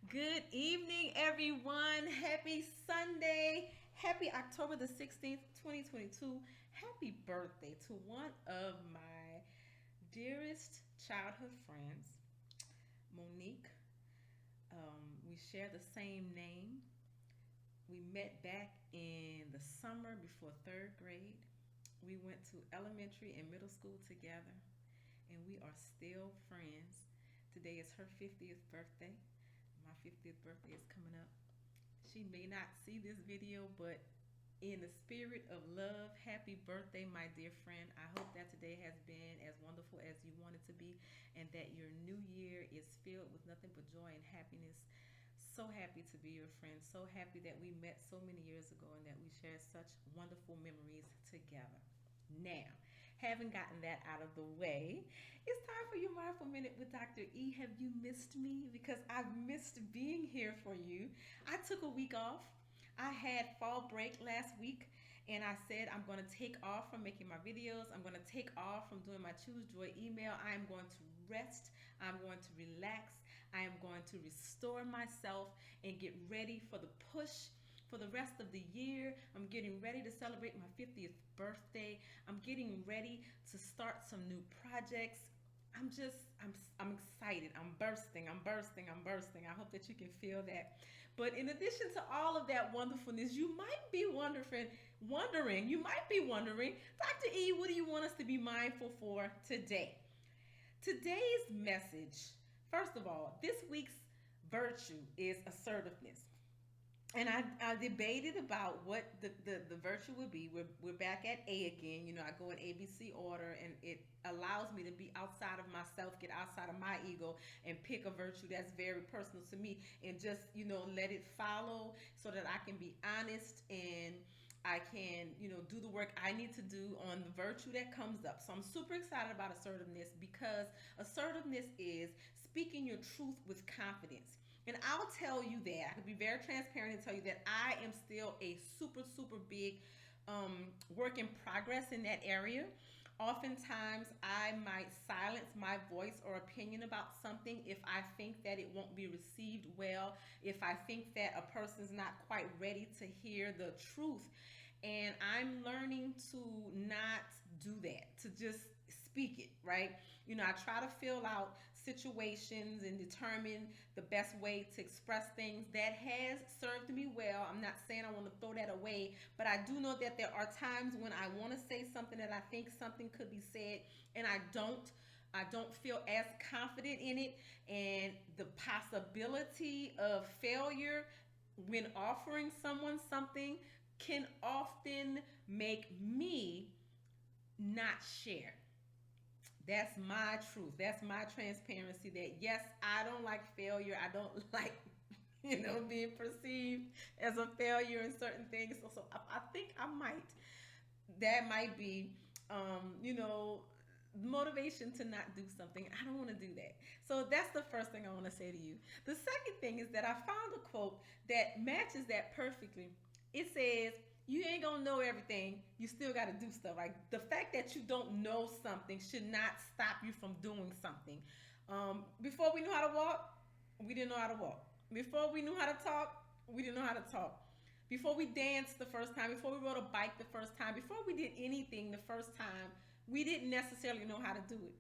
Good evening, everyone. Happy Sunday. Happy October the 16th, 2022. Happy birthday to one of my dearest childhood friends, Monique. We share the same name. We met back in the summer before third grade. We went to elementary and middle school together, and we are still friends. Today is her 50th birthday. My 50th birthday is coming up. She may not see this video, but in the spirit of love, happy birthday, my dear friend. I hope that today has been as wonderful as you want it to be, and that your new year is filled with nothing but joy and happiness. So happy to be your friend. So happy that we met so many years ago and that we shared such wonderful memories together. Now, having gotten that out of the way, it's time for your Mindful Minute with Dr. E. Have you missed me? Because I've missed being here for you. I took a week off. I had fall break last week, and I said I'm going to take off from making my videos. I'm going to take off from doing my Choose Joy email. I am going to rest. I'm going to relax. I am going to restore myself and get ready for the push for the rest of the year. I'm getting ready to celebrate my 50th birthday. I'm getting ready to start some new projects. I'm excited. I'm bursting. I'm bursting. I'm bursting. I hope that you can feel that. But in addition to all of that wonderfulness, you might be wondering, Dr. E, what do you want us to be mindful for today? Today's message, first of all, this week's virtue is assertiveness. And I debated about what the virtue would be. We're back at A again. I go in ABC order, and it allows me to be outside of myself, get outside of my ego, and pick a virtue that's very personal to me, and just let it follow so that I can be honest and I can, do the work I need to do on the virtue that comes up. So I'm super excited about assertiveness because assertiveness is speaking your truth with confidence. And I'll tell you that, I can be very transparent and tell you that I am still a super, super big work in progress in that area. Oftentimes, I might silence my voice or opinion about something if I think that it won't be received well, if I think that a person's not quite ready to hear the truth. And I'm learning to not do that, to just speak it, right? I try to fill out situations and determine the best way to express things. That has served me well. I'm not saying I want to throw that away, but I do know that there are times when I want to say something that I think something could be said, and I don't feel as confident in it, and the possibility of failure when offering someone something can often make me not share. That's my truth. That's my transparency. That yes, I don't like failure. I don't like, being perceived as a failure in certain things. So I think that might be, motivation to not do something. I don't want to do that. So that's the first thing I want to say to you. The second thing is that I found a quote that matches that perfectly. It says, you ain't gonna know everything. You still gotta do stuff. Like, the fact that you don't know something should not stop you from doing something. Before we knew how to walk, we didn't know how to walk. Before we knew how to talk, we didn't know how to talk. Before we danced the first time, before we rode a bike the first time, before we did anything the first time, we didn't necessarily know how to do it.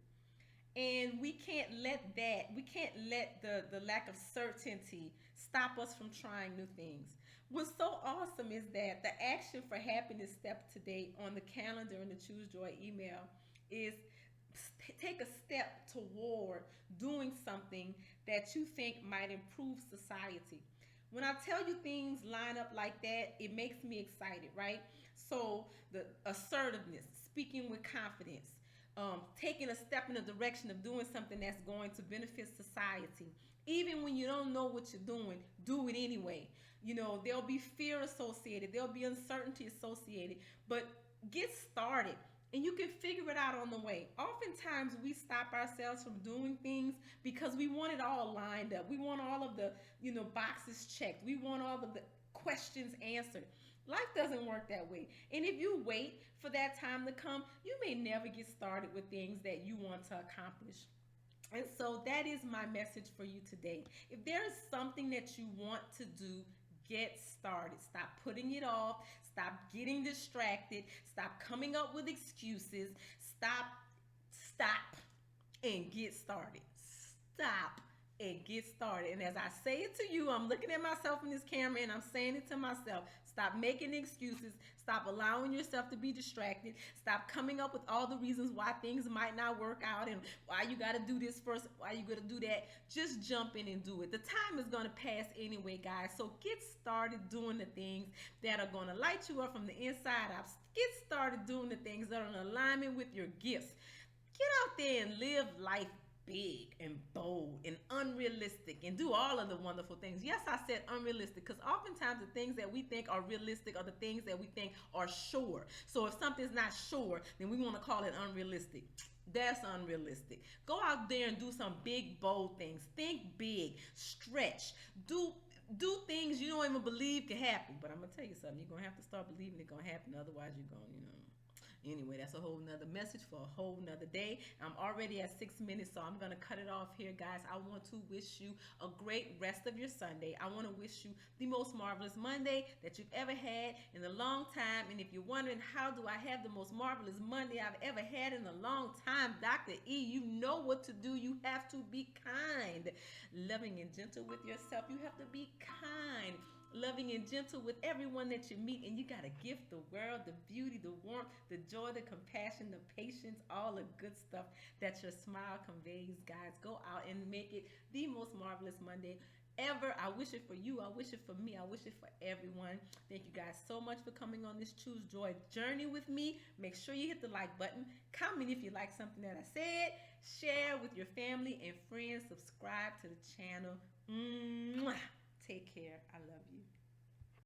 And we can't let the lack of certainty stop us from trying new things. What's so awesome is that the action for happiness step today on the calendar in the Choose Joy email is take a step toward doing something that you think might improve society. When I tell you things line up like that, it makes me excited, right? So the assertiveness, speaking with confidence, taking a step in the direction of doing something that's going to benefit society. Even when you don't know what you're doing, do it anyway. There'll be fear associated, there'll be uncertainty associated, but get started and you can figure it out on the way. Oftentimes, we stop ourselves from doing things because we want it all lined up. We want all of the, boxes checked. We want all of the questions answered. Life doesn't work that way. And if you wait for that time to come, you may never get started with things that you want to accomplish. And so that is my message for you today. If there is something that you want to do, get started. Stop putting it off. Stop getting distracted. Stop coming up with excuses. Stop, and get started. Stop and get started. And as I say it to you, I'm looking at myself in this camera and I'm saying it to myself. Stop making excuses. Stop allowing yourself to be distracted. Stop coming up with all the reasons why things might not work out and why you got to do this first, why you got to do that. Just jump in and do it. The time is going to pass anyway, guys. So get started doing the things that are going to light you up from the inside out. Get started doing the things that are in alignment with your gifts. Get out there and live life big and bold and unrealistic and do all of the wonderful things. Yes, I said unrealistic because oftentimes the things that we think are realistic are the things that we think are sure. So if something's not sure, then we want to call it unrealistic. That's unrealistic. Go out there and do some big, bold things. Think big, stretch, do things you don't even believe can happen. But I'm gonna tell you something. You're gonna have to start believing it's gonna happen. Otherwise, you're gonna, Anyway, that's a whole nother message for a whole nother day. I'm already at 6 minutes, so I'm going to cut it off here, guys. I want to wish you a great rest of your Sunday. I want to wish you the most marvelous Monday that you've ever had in a long time. And if you're wondering, how do I have the most marvelous Monday I've ever had in a long time, Dr. E, you know what to do. You have to be kind, loving and gentle with yourself. You have to be kind, loving and gentle with everyone that you meet, and you got to gift the world the beauty, the warmth, the joy, the compassion, the patience, all the good stuff that your smile conveys. Guys, go out and make it the most marvelous Monday ever. I wish it for you. I wish it for me. I wish it for everyone. Thank you guys so much for coming on this Choose Joy journey with me. Make sure you hit the like button. Comment if you like something that I said. Share with your family and friends. Subscribe to the channel. Mwah. Take care. I love you.